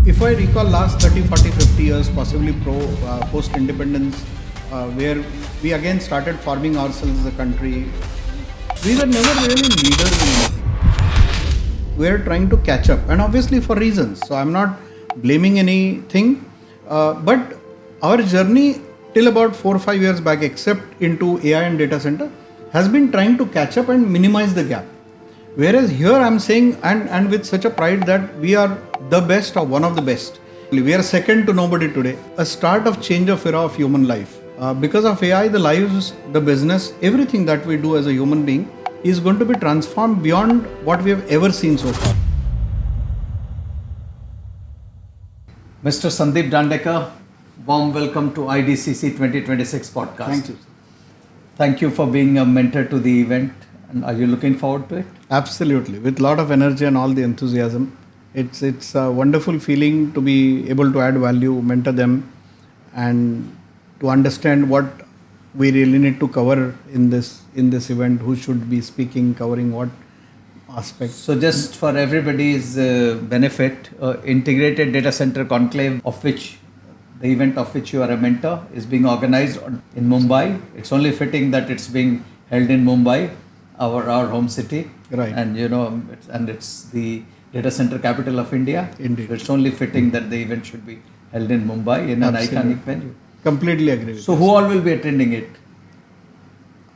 If I recall last 30, 40, 50 years, possibly post-independence, where we again started forming ourselves as a country, we were never really leaders in anything. We are trying to catch up, and obviously for reasons. So I'm not blaming anything, but our journey till about 4 or 5 years back, except into AI and data center, has been trying to catch up and minimize the gap. Whereas here I'm saying, and with such a pride, that we are the best or one of the best. We are second to nobody today. A start of change of era of human life. Because of AI, the lives, the business, everything that we do as a human being is going to be transformed beyond what we have ever seen so far. Mr. Sandeep Dandekar, warm welcome to IDCC 2026 podcast. Thank you. Thank you for being a mentor to the event. And are you looking forward to it? Absolutely, with a lot of energy and all the enthusiasm. It's a wonderful feeling to be able to add value, mentor them, and to understand what we really need to cover in this event. Who should be speaking, covering what aspects. So just for everybody's benefit, Integrated Data Center Conclave, of which the event of which you are a mentor is being organized in Mumbai. It's only fitting that it's being held in Mumbai, our home city, right? And it's the data center capital of India. Indeed, so it's only fitting that the event should be held in Mumbai in an iconic venue. Completely agree with so who all will be attending it?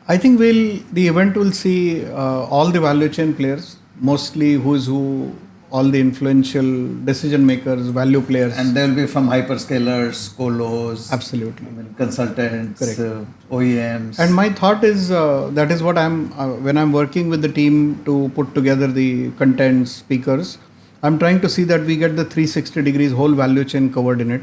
I think the event will see all the value chain players, mostly who's who, all the influential decision makers, value players. And they will be from hyperscalers, colos, absolutely, consultants, OEMs. And my thought is that is what I'm when I'm working with the team to put together the content, speakers, I'm trying to see that we get the 360 degrees whole value chain covered in it.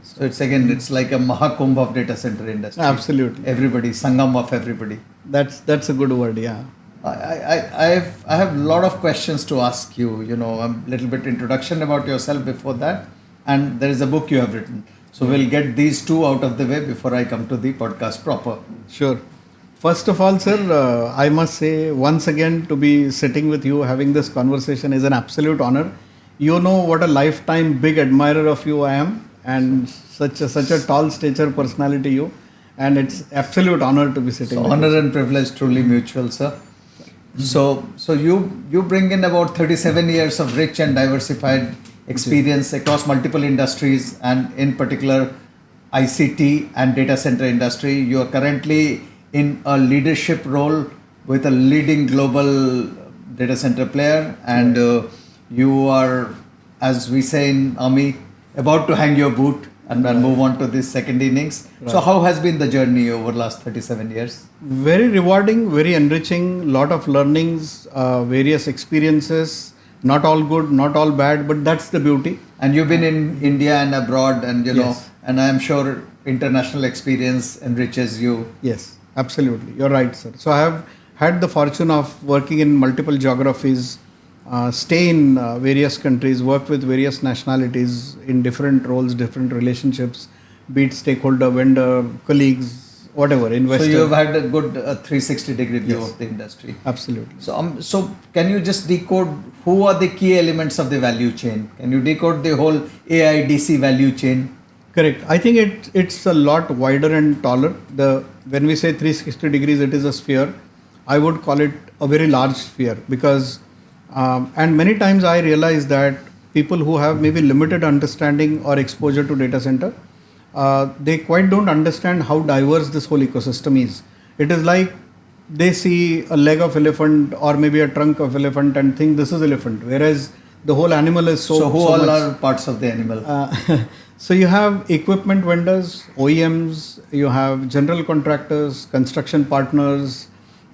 So it's like a Mahakumbh of data center industry. Absolutely, everybody, Sangam of everybody. That's a good word, yeah. I have a lot of questions to ask you. A little bit introduction about yourself before that, and there is a book you have written. So we'll get these two out of the way before I come to the podcast proper. Sure. First of all, sir, I must say once again to be sitting with you, having this conversation is an absolute honor. You know what a lifetime big admirer of you I am, and such a tall stature personality you, and it's absolute honor to be sitting. So honor and privilege truly mutual, sir. So you bring in about 37 years of rich and diversified experience across multiple industries, and in particular ICT and data center industry. You are currently in a leadership role with a leading global data center player, and you are, as we say in Army, about to hang your boot and move on to this second innings. Right. So how has been the journey over the last 37 years? Very rewarding, very enriching, lot of learnings, various experiences, not all good, not all bad, but that's the beauty. And you've been in India and abroad, and yes. And I'm sure international experience enriches you. Yes, absolutely. You're right, sir. So I have had the fortune of working in multiple geographies, stay in various countries, work with various nationalities in different roles, different relationships, be it stakeholder, vendor, colleagues, whatever, investor. So you have had a good 360 degree view yes. of the industry. Absolutely. So can you just decode who are the key elements of the value chain? Can you decode the whole AIDC value chain? Correct. I think it's a lot wider and taller. When we say 360 degrees, it is a sphere. I would call it a very large sphere, because and many times I realize that people who have maybe limited understanding or exposure to data center, they quite don't understand how diverse this whole ecosystem is. It is like they see a leg of elephant or maybe a trunk of elephant and think this is elephant, whereas the whole animal is so who all are parts of the animal? So you have equipment vendors, OEMs, you have general contractors, construction partners,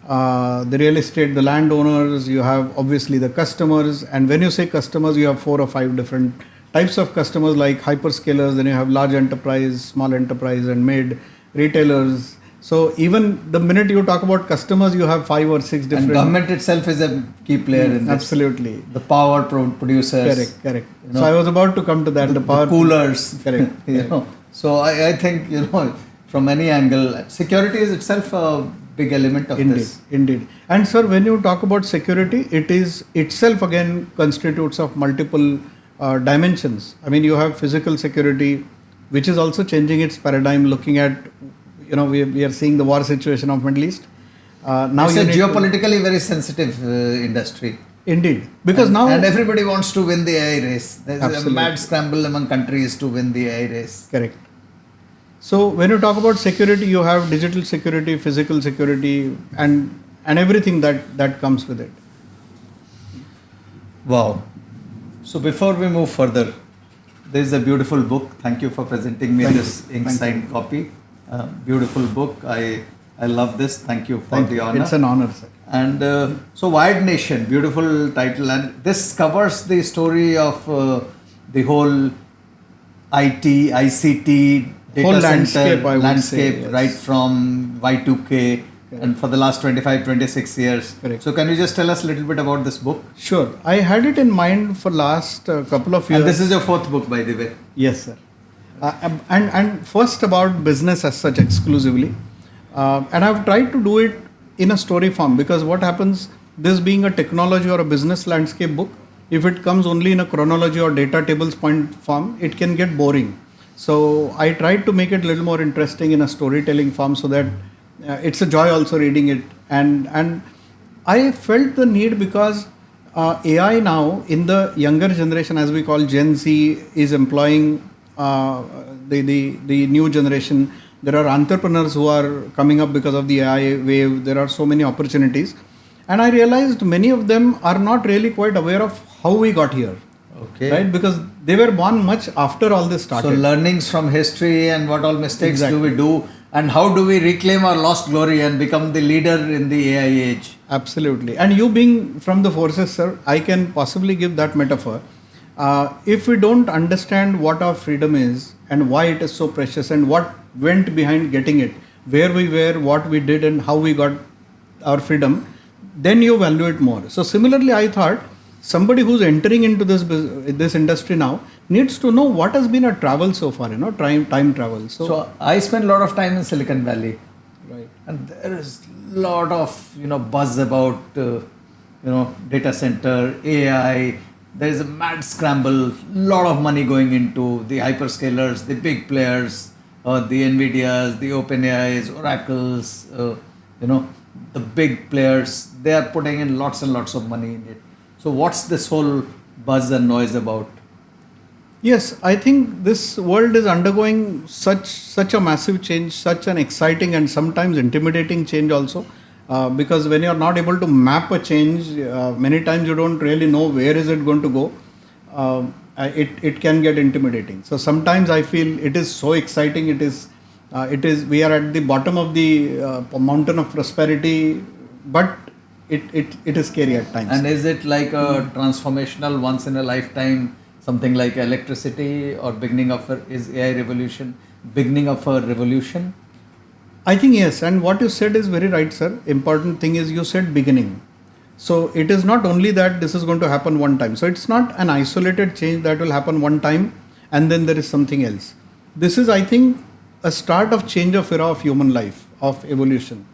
the real estate, the landowners, you have obviously the customers. And when you say customers, you have 4 or 5 different types of customers, like hyperscalers, then you have large enterprise, small enterprise, and mid retailers. So even the minute you talk about customers, you have 5 or 6 different. And government itself is a key player in this. Absolutely. The power producers. Correct. So I was about to come to that. The power coolers. Correct. So I think from any angle, security is itself a big element of this. Indeed. And sir, when you talk about security, it is itself again constitutes of multiple dimensions. I mean, you have physical security, which is also changing its paradigm. Looking at, we are seeing the war situation of Middle East. Now It's you a need to, geopolitically very sensitive industry. indeed, because And, now and everybody wants to win the AI race. There's a absolutely mad scramble among countries to win the AI race. correct. So when you talk about security, you have digital security, physical security, and everything that comes with it. Wow. So before we move further, there is a beautiful book. Thank you for presenting me Thank this you. ink Thank signed you. copy. Beautiful book. I love this. Thank you for Thank the you. honor. It's an honor, sir. And so, Wired Nation, beautiful title, and this covers the story of the whole IT, ICT, data Whole center landscape, I would say, yes. right from Y2K and for the last 25, 26 years. Correct. So, can you just tell us a little bit about this book? Sure. I had it in mind for last couple of years. And this is your fourth book, by the way. Yes, sir. And first about business as such exclusively. And I've tried to do it in a story form, because what happens, this being a technology or a business landscape book, if it comes only in a chronology or data tables point form, it can get boring. So I tried to make it a little more interesting in a storytelling form, so that it's a joy also reading it. And I felt the need because AI now in the younger generation, as we call Gen Z, is employing the new generation. There are entrepreneurs who are coming up because of the AI wave. There are so many opportunities. And I realized many of them are not really quite aware of how we got here. Okay. Right? Because they were born much after all this started. So, learnings from history and what all mistakes Exactly. do we do, and how do we reclaim our lost glory and become the leader in the AI age? Absolutely. And you being from the forces, sir, I can possibly give that metaphor. If we don't understand what our freedom is and why it is so precious and what went behind getting it, where we were, what we did, and how we got our freedom, then you value it more. So similarly, I thought somebody who's entering into this industry now needs to know what has been a travel so far, time travel. So I spend a lot of time in Silicon Valley, right. and there is a lot of buzz about data center, AI. There is a mad scramble, lot of money going into the hyperscalers, the big players, the Nvidias, the OpenAIs, Oracles, the big players. They are putting in lots and lots of money in it. So what's this whole buzz and noise about? Yes, I think this world is undergoing such a massive change, such an exciting and sometimes intimidating change also. Because when you are not able to map a change, many times you don't really know where is it going to go. It can get intimidating. So sometimes I feel it is so exciting. It is we are at the bottom of the mountain of prosperity, but it is scary at times. And is it like a transformational, once in a lifetime, something like electricity, or is AI revolution beginning of a revolution? I think yes, and what you said is very right, sir. Important thing is you said beginning. So it is not only that this is going to happen one time. So it's not an isolated change that will happen one time and then there is something else. This is, I think, a start of change of era of human life, of evolution.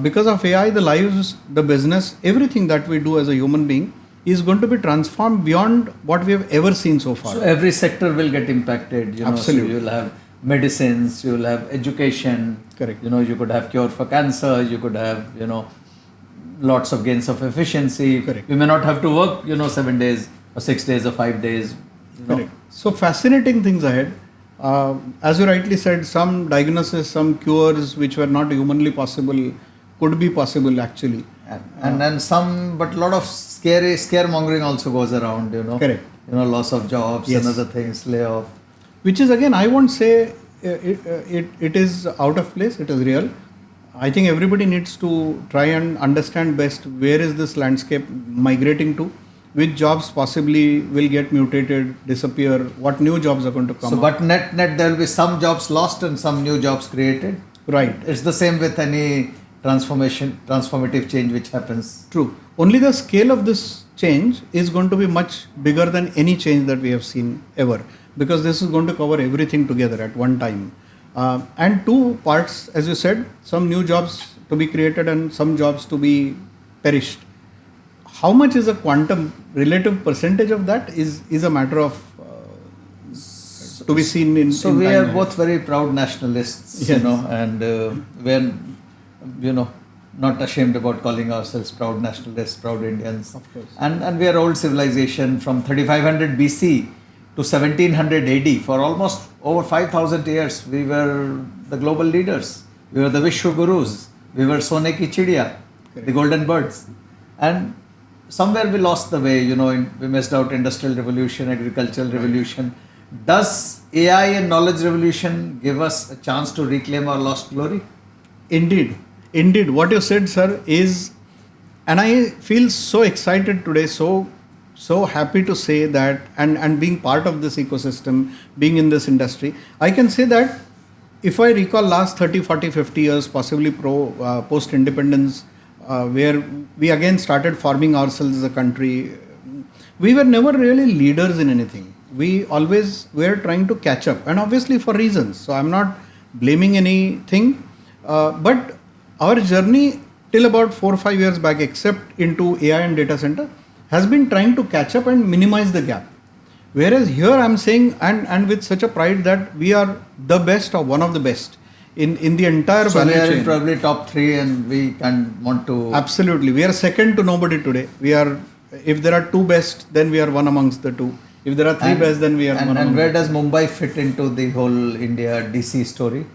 Because of AI, the lives, the business, everything that we do as a human being is going to be transformed beyond what we have ever seen so far. So every sector will get impacted. Absolutely. So you'll have medicines, you'll have education. Correct. You could have cure for cancer. You could have lots of gains of efficiency. Correct. You may not have to work 7 days or 6 days or 5 days. Correct. So fascinating things ahead. As you rightly said, some diagnosis, some cures which were not humanly possible could be possible actually. And then some, but a lot of scaremongering also goes around. Correct. Loss of jobs Yes. and other things, layoff. Which is again, I won't say it is out of place. It is real. I think everybody needs to try and understand best where is this landscape migrating to, which jobs possibly will get mutated, disappear, what new jobs are going to come So, up. but net there will be some jobs lost and some new jobs created. Right. It's the same with any transformative change which happens. True. Only the scale of this change is going to be much bigger than any change that we have seen ever, because this is going to cover everything together at one time. And two parts, as you said, some new jobs to be created and some jobs to be perished. how much is a quantum relative percentage of that is a matter of to be seen in. So in we time are ahead. both very proud nationalists, Yes. and we're, not ashamed about calling ourselves proud nationalists, proud Indians. Of course. And we are old civilization from 3500 BC to 1700 AD. For almost over 5000 years, we were the global leaders. We were the Vishwa Gurus. We were Sone ki Chidiya, the golden birds. And somewhere we lost the way, we missed out industrial revolution, agricultural revolution. Does AI and knowledge revolution give us a chance to reclaim our lost glory? Indeed, what you said, sir, is, and I feel so excited today, so happy to say that, and being part of this ecosystem, being in this industry, I can say that if I recall last 30, 40, 50 years, possibly post independence, where we again started forming ourselves as a country, we were never really leaders in anything. We always were trying to catch up, and obviously for reasons. So I'm not blaming anything, but our journey till about 4 or 5 years back, except into AI and data center, has been trying to catch up and minimize the gap. Whereas here I'm saying, and with such a pride, that we are the best or one of the best in the entire So value we are chain. in probably top 3, and we can want to. Absolutely, we are second to nobody today. We are, if there are 2 best, then we are one amongst the 2. If there are 3 best, then we are one. And where amongst does Mumbai fit into the whole India DC story?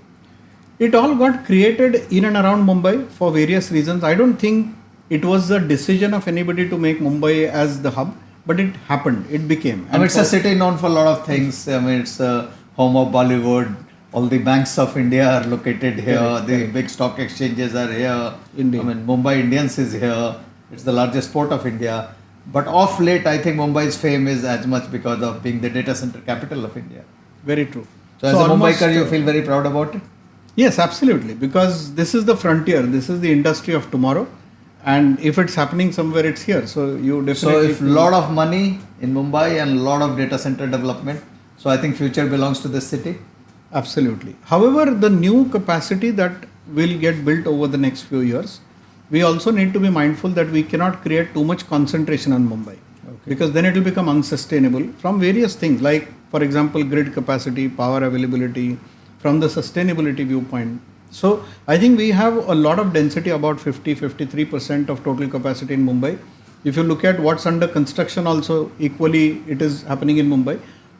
It all got created in and around Mumbai for various reasons. I don't think it was the decision of anybody to make Mumbai as the hub, but it happened. It became. I mean, it's a city known for a lot of things. I mean, it's a home of Bollywood. All the banks of India are located here. The big stock exchanges are here. Indeed. I mean, Mumbai Indians is here. It's the largest port of India. But of late, I think Mumbai's fame is as much because of being the data center capital of India. Very true. So as a Mumbaiker, you feel very proud about it? Yes, absolutely. Because this is the frontier. This is the industry of tomorrow. And if it's happening somewhere, it's here. So you definitely. So if lot of money in Mumbai and a lot of data center development, so I think future belongs to this city. Absolutely. However, the new capacity that will get built over the next few years, we also need to be mindful that we cannot create too much concentration on Mumbai. Because then it will become unsustainable from various things, like, for example, grid capacity, power availability, from the sustainability viewpoint. So I think we have a lot of density, about 53% of total capacity in Mumbai. If you look at what's under construction also, equally it is happening in Mumbai.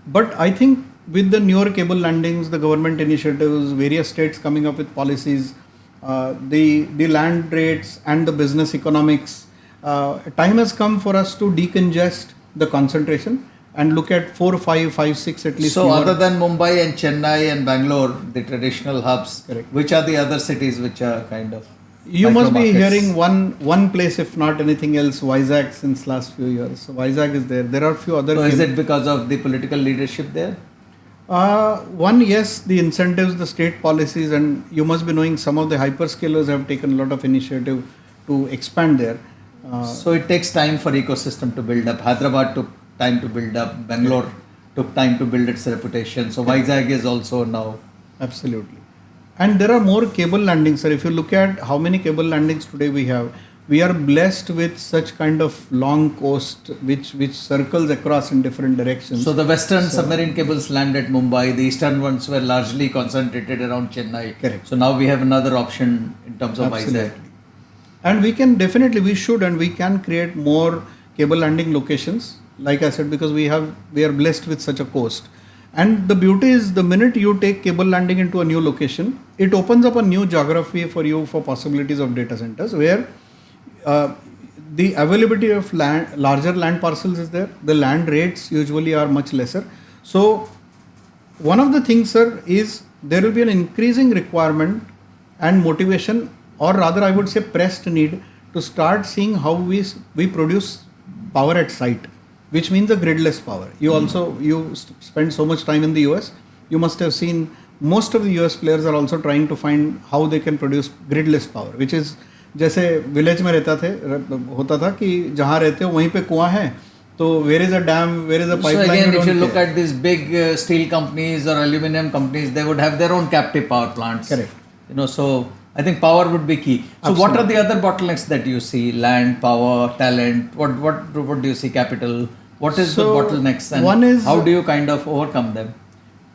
But I think with the newer cable landings, the government initiatives, various states coming up with policies, the land rates and the business economics, time has come for us to decongest the concentration and look at 4, 5, 5, 6 at least. So other than Mumbai and Chennai and Bangalore, the traditional hubs, Correct. which are the other cities which are kind of You must be micro-markets? hearing one place, if not anything else, Vizag since last few years. So Vizag is there. There are few other. So is it because of the political leadership there? One, yes, the incentives, the state policies, and you must be knowing some of the hyperscalers have taken a lot of initiative to expand there. So it takes time for ecosystem to build up. Hyderabad took time to build up. Bangalore took time to build its reputation. So Vizag is also now. Absolutely. And there are more cable landings, sir. If you look at how many cable landings today we have, we are blessed with such kind of long coast which circles across in different directions. So the western submarine cables land at Mumbai. The eastern ones were largely concentrated around Chennai. Correct. So now we have another option in terms of Vizag. And we can definitely, we should, and we can create more cable landing locations. Like I said, because we are blessed with such a coast. And the beauty is, the minute you take cable landing into a new location, it opens up a new geography for you for possibilities of data centers, where the availability of land, larger land parcels is there. The land rates usually are much lesser. So one of the things, sir, is there will be an increasing requirement and motivation, or rather I would say pressed need, to start seeing how we produce power at site, which means the gridless power. You spend so much time in the US, you must have seen most of the US players are also trying to find how they can produce gridless power, which is जैसे village में होता था कि जहाँ रहते हो वहीं पे कुआं है, तो where is a dam, where is a pipeline. So again, if you look at these big steel companies or aluminum companies, they would have their own captive power plants. Correct. So I think power would be key. So what are Absolutely. the other bottlenecks that you see? Land, power, talent. What do you see? Capital. What is the So bottlenecks, and one is how do you kind of overcome them?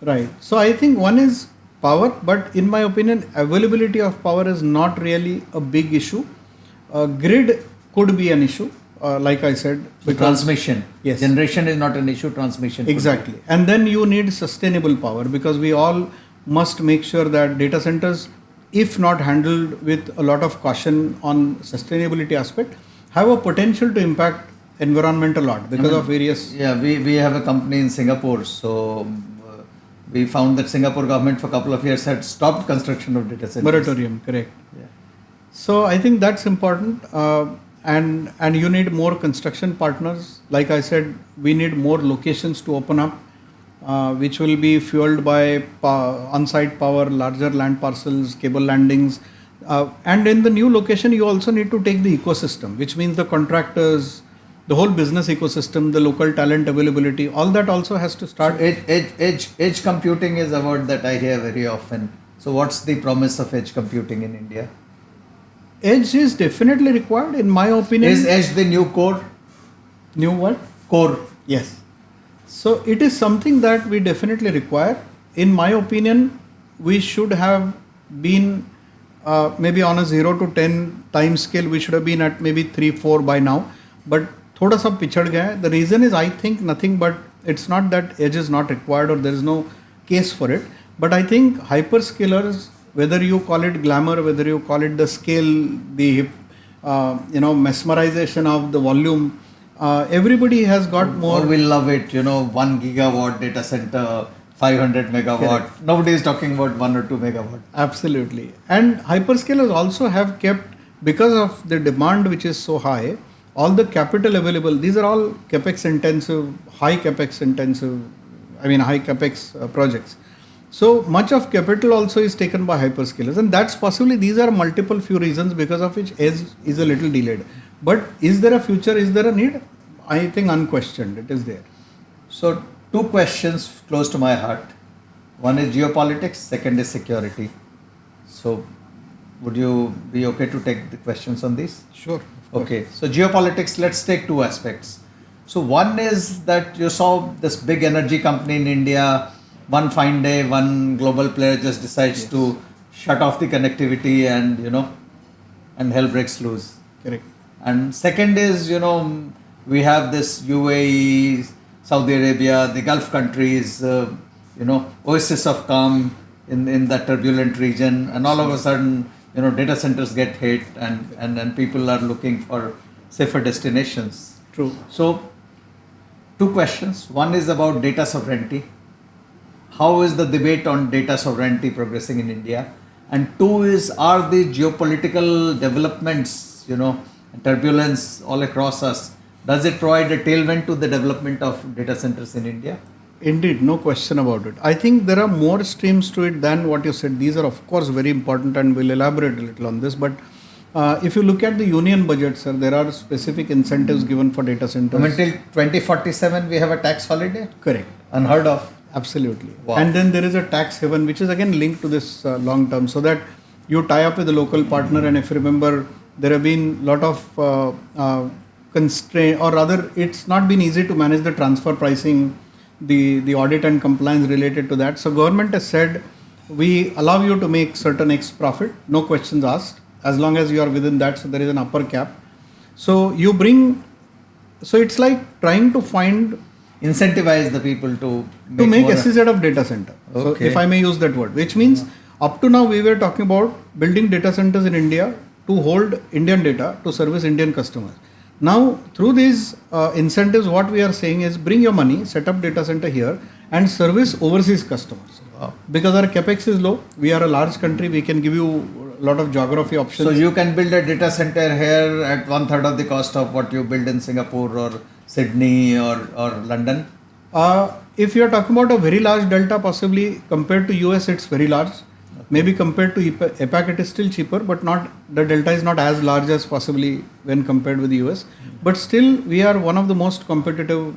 right. So I think one is power, but in my opinion, availability of power is not really a big issue. Grid could be an issue, like I said, So transmission. yes, Generation is not an issue. Transmission. Could be. exactly. And then you need sustainable power because we all must make sure that data centers, if not handled with a lot of caution on sustainability aspect, have a potential to impact environment a lot because of various. Yeah, we have a company in Singapore. So we found that Singapore government for a couple of years had stopped construction of data centers. Moratorium, correct. Yeah. So I think that's important, and you need more construction partners. Like I said, we need more locations to open up, which will be fueled by on-site power, larger land parcels, cable landings, and in the new location, you also need to take the ecosystem, which means the contractors, the whole business ecosystem, the local talent availability, all that also has to start. Edge computing is a word that I hear very often. So what's the promise of edge computing in India? Edge is definitely required, in my opinion. Is edge the new core? New what? Core. Yes. So it is something that we definitely require. In my opinion, we should have been maybe on a 0 to 10 time scale, we should have been at maybe 3, 4 by now. But thoda sa pichad gaya hai. The reason is, I think, nothing but it's not that edge is not required or there is no case for it. But I think hyperscalers, whether you call it glamour, whether you call it the scale, the mesmerization of the volume, everybody has got more. Or we love it, 1 gigawatt data center, 500 megawatt. Correct. Nobody is talking about 1 or 2 megawatt. Absolutely. And hyperscalers also have kept, because of the demand which is so high, all the capital available. These are all capex intensive, high capex projects. So much of capital also is taken by hyperscalers, and that's possibly, these are multiple few reasons because of which edge is a little delayed. But is there a future? Is there a need? I think unquestioned it is there. So 2 questions close to my heart. One is geopolitics, second is security. So would you be okay to take the questions on these? Sure. Okay, so geopolitics, let's take 2 aspects. So one is that you saw this big energy company in India, one fine day, one global player just decides to shut off the connectivity and hell breaks loose. Correct. And second is, we have this UAE, Saudi Arabia, the Gulf countries, oasis of calm in that turbulent region, and all of a sudden, data centers get hit and people are looking for safer destinations. True. So 2 questions. One is about data sovereignty. How is the debate on data sovereignty progressing in India? And 2 is, are the geopolitical developments, turbulence all across us, does it provide a tailwind to the development of data centers in India? Indeed, no question about it. I think there are more streams to it than what you said. These are, of course, very important, and we'll elaborate a little on this. But if you look at the union budget, sir, there are specific incentives given for data centers. Until 2047, we have a tax holiday? Correct. Unheard of. Absolutely. Wow. And then there is a tax haven, which is again linked to this long term, so that you tie up with a local partner. And if you remember, there have been a lot of constraint, or rather, it's not been easy to manage the transfer pricing, the audit and compliance related to that. So government has said, we allow you to make certain X profit, no questions asked, as long as you are within that. So there is an upper cap. So it's like trying to incentivize the people to make SEZ of data center. Okay. So if I may use that word, which means up to now we were talking about building data centers in India to hold Indian data to service Indian customers. Now through these incentives, what we are saying is, bring your money, set up data center here and service overseas customers. Wow. Because our capex is low, we are a large country, we can give you a lot of geography options. So you can build a data center here at 1/3 of the cost of what you build in Singapore or Sydney or London? If you are talking about a very large delta, possibly compared to US, it's very large. Okay. Maybe compared to APAC, it is still cheaper, but the delta is not as large as possibly when compared with the US. But still, we are one of the most competitive.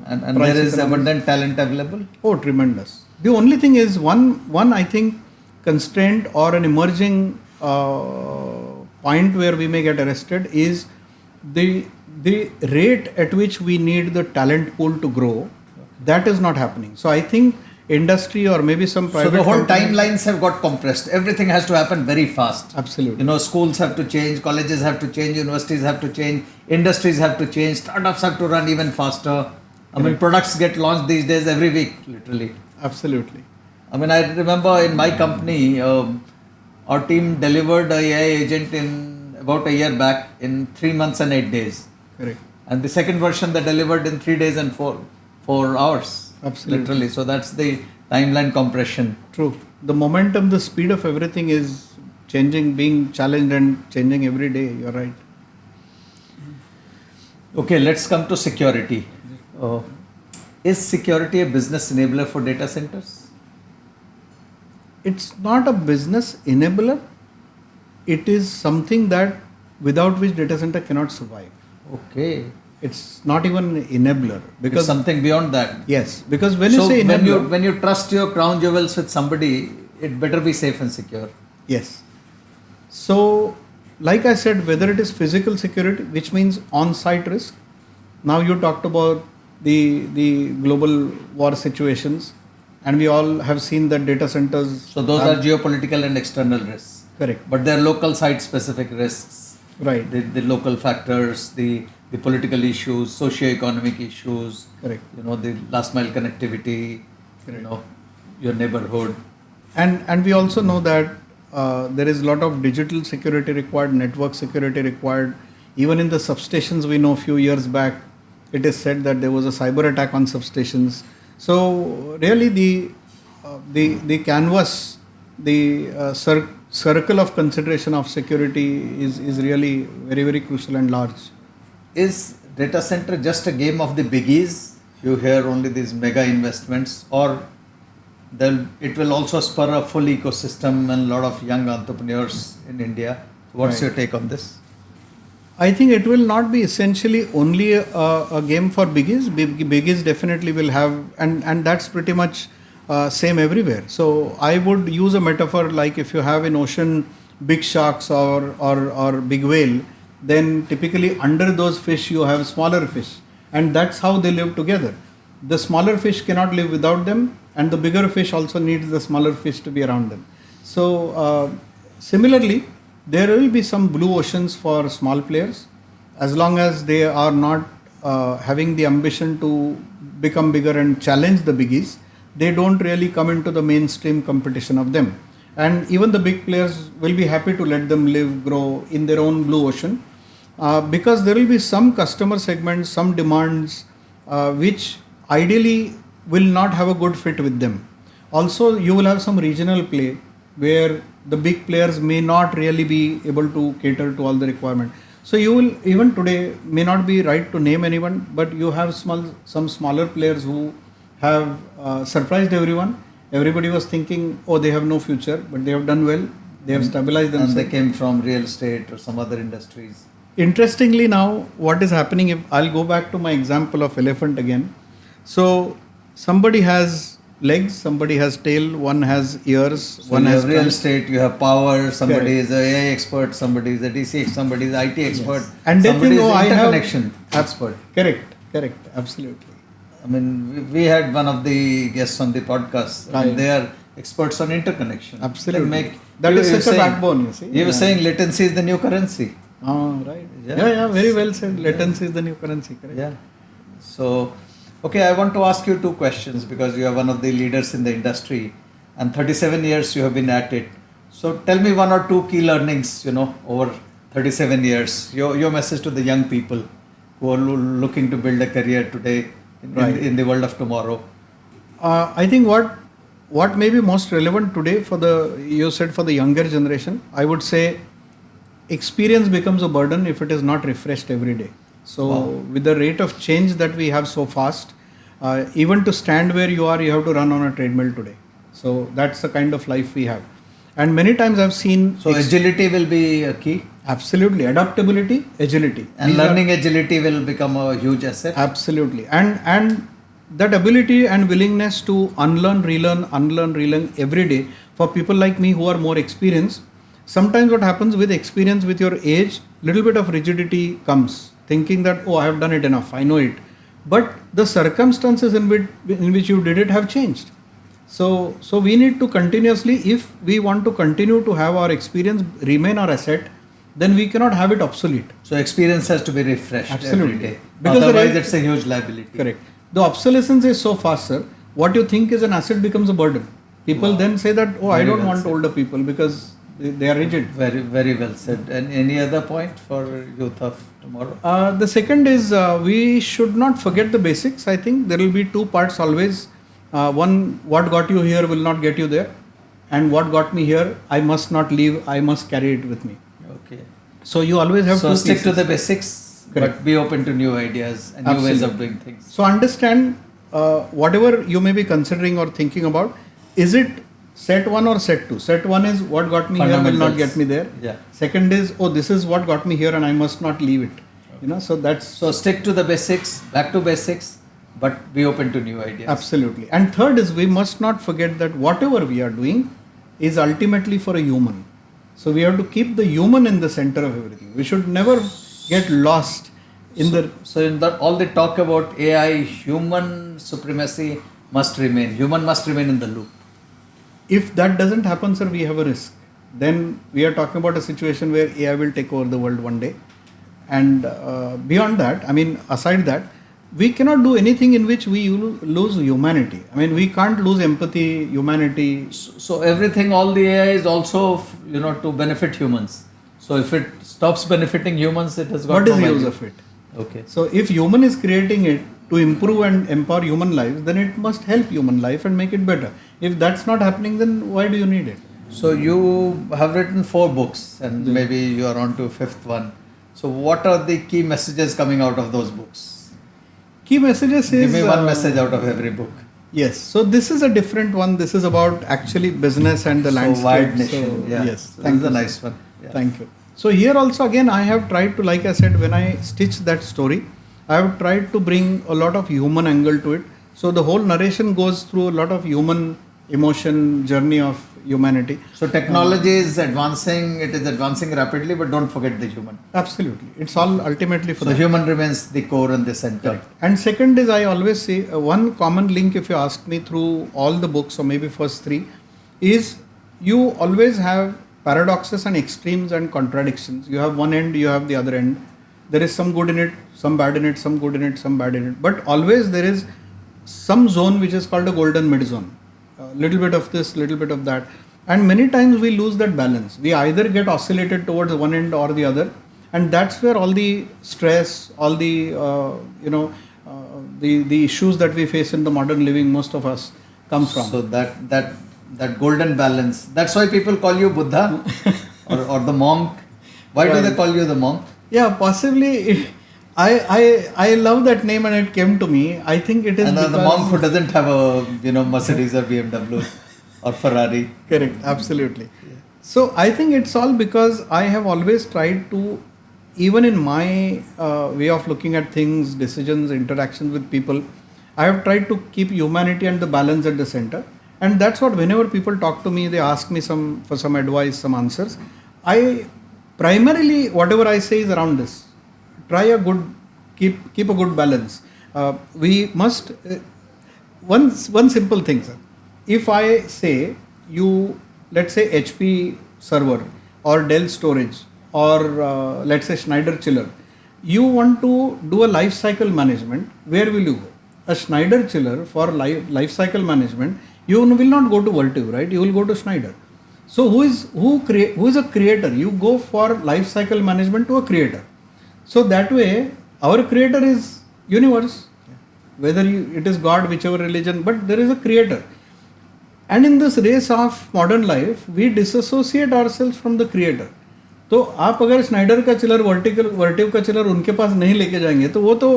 And there is abundant talent available? Oh, tremendous. The only thing is one I think constraint or an emerging point where we may get arrested is the rate at which we need the talent pool to grow. That is not happening. So I think industry or maybe some So private the whole companies- timelines have got compressed. Everything has to happen very fast. Absolutely. You know, schools have to change, colleges have to change, universities have to change, industries have to change, startups have to run even faster. I mean, products get launched these days every week, literally. Absolutely. I mean, I remember in my company, our team delivered a AI agent in about a year back in 3 months and 8 days. Correct. And the second version they delivered in 3 days and 4 hours. Absolutely. Literally. So that's the timeline compression. True. The momentum, the speed of everything is changing, being challenged and changing every day. You're right. Okay, let's come to security. Is security a business enabler for data centers? It's not a business enabler. It is something that without which data center cannot survive. Okay. It's not even an enabler Because because something beyond that. yes, because when you So say enabler, when you trust your crown jewels with somebody, it better be safe and secure. yes. So, like I said, whether it is physical security, which means on-site risk. Now you talked about the global war situations, and we all have seen that data centers. So those are geopolitical and external risks. Correct. But they're local site specific risks. Right. The local factors, the political issues, socio-economic issues. Correct. You know, the last mile connectivity. Correct. You know, your neighborhood. And we also know that there is a lot of digital security required, network security required. Even in the substations, we know a few years back, it is said that there was a cyber attack on substations. So really, the canvas, the circle of consideration of security is really very, very crucial and large. Is data center just a game of the biggies? You hear only these mega investments, or it will also spur a full ecosystem and a lot of young entrepreneurs in India. What's Right. your take on this? I think it will not be essentially only a game for biggies. Biggies definitely will have, and that's pretty much same everywhere. So I would use a metaphor like if you have in ocean big sharks or big whale, then typically under those fish you have smaller fish, and that's how they live together. The smaller fish cannot live without them, and the bigger fish also needs the smaller fish to be around them. So similarly, there will be some blue oceans for small players, as long as they are not having the ambition to become bigger and challenge the biggies. They don't really come into the mainstream competition of them. And even the big players will be happy to let them live, grow in their own blue ocean, because there will be some customer segments, some demands, which ideally will not have a good fit with them. Also, you will have some regional play where the big players may not really be able to cater to all the requirement. So you will, even today, may not be right to name anyone, but you have some smaller players who have surprised everyone. Everybody was thinking, oh, they have no future, but they have done well. They have stabilized themselves. And they came from real estate or some other industries. Interestingly, now what is happening, if I'll go back to my example of elephant again. So somebody has legs, somebody has tail, one has ears, So one you has have real trunk. estate, you have power, somebody Correct. is a AI expert, somebody is a DC, somebody is an IT expert, And they somebody think, is oh, an I have interconnection expert. Correct, absolutely. I mean, we had one of the guests on the podcast, Right. and they are experts on interconnection. Absolutely. That That is is such a backbone, you see. You were Yeah. saying latency is the new currency. Right. Yeah. Yeah, very well said. Latency is the new currency, correct? Yeah. So, okay, I want to ask you two questions because you are one of the leaders in the industry, and 37 years you have been at it. So, tell me one or two key learnings, over 37 years. Your message to the young people who are looking to build a career today Right. in the world of tomorrow. I think what may be most relevant today for the younger generation, I would say experience becomes a burden if it is not refreshed every day. So Wow. with the rate of change that we have so fast, even to stand where you are, you have to run on a treadmill today. So that's the kind of life we have. And many times I've seen So, agility will be a key, absolutely adaptability, agility, and These are- learning agility will become a huge asset. Absolutely. And that ability and willingness to unlearn, relearn every day for people like me who are more experienced, sometimes what happens with experience, with your age, little bit of rigidity comes, thinking that, oh, I have done it enough, I know it. But the circumstances in which you did it have changed. So we need to continuously, if we want to continue to have our experience remain our asset, then we cannot have it obsolete. So experience has to be refreshed Absolutely. every day. Because Otherwise, it's a huge liability. Correct. The obsolescence is so fast, sir. What you think is an asset becomes a burden. People then say that, oh, I Very don't well want said. older people because they are rigid. Very, very well said. And any other point for youth of tomorrow? The second is we should not forget the basics. I think there will be two parts always. One, what got you here will not get you there. And what got me here, I must not leave, I must carry it with me. Okay. So you always have So to stick to the basics, Correct. but be open to new ideas and new ways of Absolutely. doing things. So understand whatever you may be considering or thinking about, is it set 1 or set 2? Set 1 is what got me here will not Fundamentals. get me there. Yeah. Second is, oh, this is what got me here and I must not leave it. So that's So stick to the basics, back to basics, but be open to new ideas. absolutely. And third is, we must not forget that whatever we are doing is ultimately for a human. So we have to keep the human in the center of everything. We should never get lost in the So in that all the talk about AI, human supremacy must remain. Human must remain in the loop. If that doesn't happen, sir, we have a risk. Then we are talking about a situation where AI will take over the world one day. And beyond that, I mean, aside that, we cannot do anything in which we lose humanity. I mean, we can't lose empathy, humanity. So everything, all the AI is also, to benefit humans. So if it stops benefiting humans, it has got What no is the use value. of it? Okay. So if human is creating it to improve and empower human lives, then it must help human life and make it better. If that's not happening, then why do you need it? So you have written 4 books and maybe you are on to 5th one. So what are the key messages coming out of those books? Key messages is... Give me one message out of every book. Yes. So this is a different one. This is about actually business and the landscape. Wide nation. So, yeah. Yes. So Thank this is you, a nice sir. one. Yeah. Thank you. So here also again I have tried to, like I said, when I stitched that story, I have tried to bring a lot of human angle to it. So the whole narration goes through a lot of human emotion, journey of humanity. So technology is advancing, it is advancing rapidly, but don't forget the human. Absolutely. It's all ultimately for So that. human remains the core and the center. Correct. And second is, I always say one common link, if you ask me, through all the books or maybe first 3, is you always have paradoxes and extremes and contradictions. You have one end, you have the other end. There is some good in it, some bad in it, some good in it, some bad in it. But always there is some zone which is called a golden mid zone. Little bit of this, little bit of that. And many times we lose that balance. We either get oscillated towards one end or the other. And that's where all the stress, all the, the issues that we face in the modern living, most of us come from. So that golden balance. That's why people call you Buddha or the monk. Why do they call you the monk? Yeah, possibly. I love that name and it came to me. I think it is And because... the monk who doesn't have a Mercedes or BMW or Ferrari. Correct, absolutely. So I think it's all because I have always tried to, even in my way of looking at things, decisions, interactions with people, I have tried to keep humanity and the balance at the center. And that's what, whenever people talk to me, they ask me for some advice, some answers. I primarily, whatever I say is around this. Try a good, keep a good balance. We must, one simple thing, sir. If I say let's say HP server or Dell storage or let's say Schneider chiller, you want to do a life cycle management, where will you go? A Schneider chiller for life cycle management, you will not go to Vertiv, right? You will go to Schneider. So who is a creator? You go for life cycle management to a creator. So that way, our creator is universe, whether it is God, whichever religion, but there is a creator. And in this race of modern life, we disassociate ourselves from the creator. तो आप अगर Snyder का chiller वर्टिव का chiller उनके पास नहीं लेके जाएंगे तो वो तो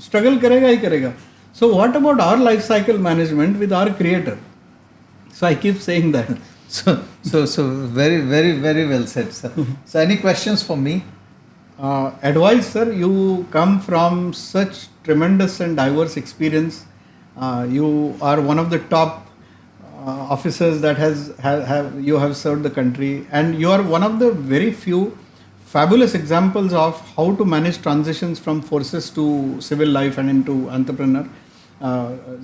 स्ट्रगल करेगा ही करेगा. So what about our life cycle management with our creator? So I keep saying that. So very, very, very well said, sir. So any questions for me? Advice, sir, you come from such tremendous and diverse experience. You are one of the top officers that have you have served the country, and you are one of the very few fabulous examples of how to manage transitions from forces to civil life and into entrepreneur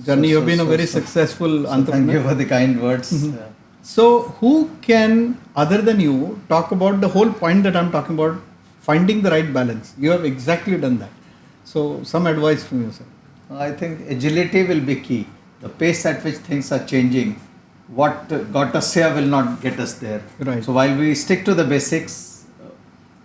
journey. You have been a very successful entrepreneur. Thank you for the kind words. Yeah. So, who can, other than you, talk about the whole point that I'm talking about, finding the right balance? You have exactly done that. So, some advice from you, sir. I think agility will be key. The pace at which things are changing, what got us here will not get us there. Right. So while we stick to the basics,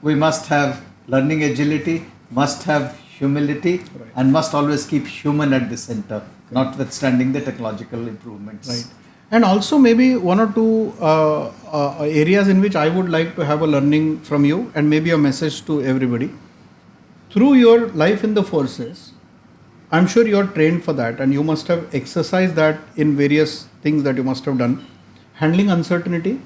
we must have learning agility, must have humility, Right. and must always keep human at the center, notwithstanding the technological improvements. Right. And also maybe one or two areas in which I would like to have a learning from you, and maybe a message to everybody. Through your life in the forces, I'm sure you're trained for that, and you must have exercised that in various things that you must have done. Handling uncertainty,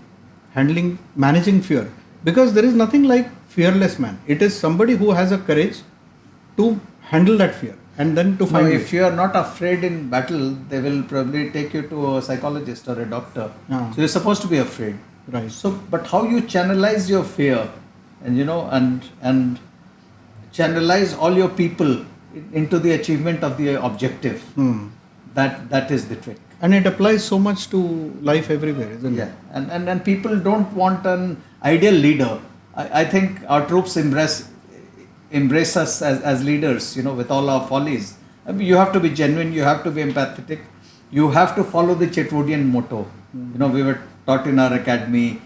managing fear. Because there is nothing like fearless man. It is somebody who has a courage to handle that fear and then to find If you are not afraid in battle, they will probably take you to a psychologist or a doctor. Ah. So you're supposed to be afraid. Right. So, but how you channelize your fear, and and channelize all your people into the achievement of the objective. That is the trick. And it applies so much to life everywhere, isn't it? Yeah, and people don't want an ideal leader. I think our troops embrace us as leaders, with all our follies. I mean, you have to be genuine, you have to be empathetic, you have to follow the Chetwodian motto. We were taught in our academy,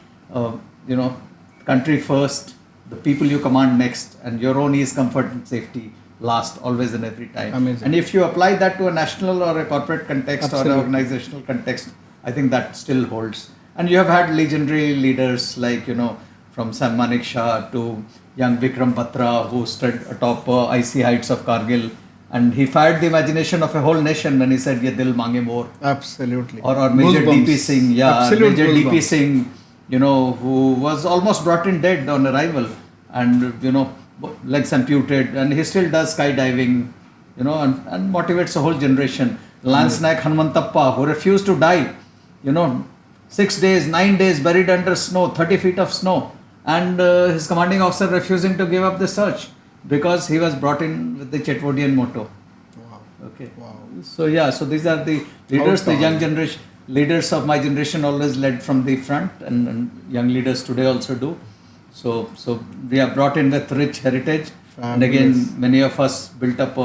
country first, the people you command next, and your own ease, comfort and safety last, always and every time. Amazing. And if you apply that to a national or a corporate context Absolutely. or an organizational context, I think that still holds. And you have had legendary leaders like, from Sam Manik Shah to young Vikram Batra, who stood atop icy heights of Kargil, and he fired the imagination of a whole nation when he said, "Ye dil mange more." Absolutely. Or Major Goosebumps. DP Singh, Absolute Major DP goosebumps. Singh, who was almost brought in dead on arrival, and legs amputated, and he still does skydiving, and motivates a whole generation. Lance Naik Hanmantappa, who refused to die, 6 days, 9 days buried under snow, 30 feet of snow, and his commanding officer refusing to give up the search because he was brought in with the Chetwodian motto. Wow. Okay. Wow. So these are the leaders, the Outbound. young generation, leaders of my generation always led from the front, and young leaders today also do. So we are brought in with rich heritage, and again, many of us built up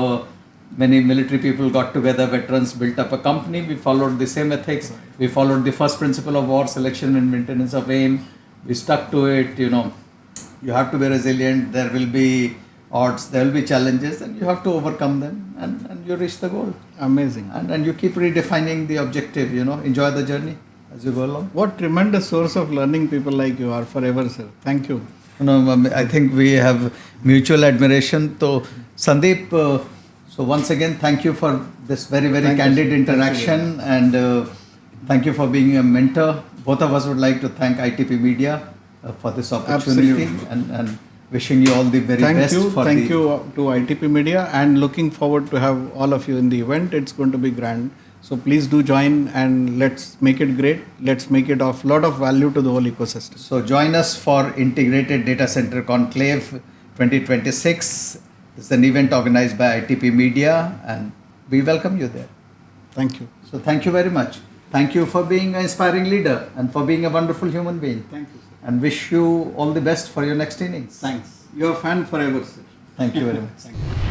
many military people got together, veterans built up a company. We followed the same ethics. Right. We followed the first principle of war: selection and maintenance of aim. We stuck to it. You have to be resilient. There will be odds, there will be challenges, and you have to overcome them, and you reach the goal. Amazing. And you keep redefining the objective. Enjoy the journey as you go along. What tremendous source of learning people like you are forever, sir. Thank you. I think we have mutual admiration. So, Sandeep, so once again, thank you for this very, very Thank you, candid sir. interaction, and thank you for being a mentor. Both of us would like to thank ITP Media for this opportunity, Absolutely. and wishing you all the very best. Thank you to ITP Media, and looking forward to have all of you in the event. It's going to be grand. So please do join, and let's make it great. Let's make it of lot of value to the whole ecosystem. So join us for Integrated Data Center Conclave 2026. It's an event organized by ITP Media, and we welcome you there. Thank you. So thank you very much. Thank you for being an inspiring leader and for being a wonderful human being. Thank you, sir. And wish you all the best for your next innings. Thanks. You're a fan forever, sir. Thank you very much. Thank you.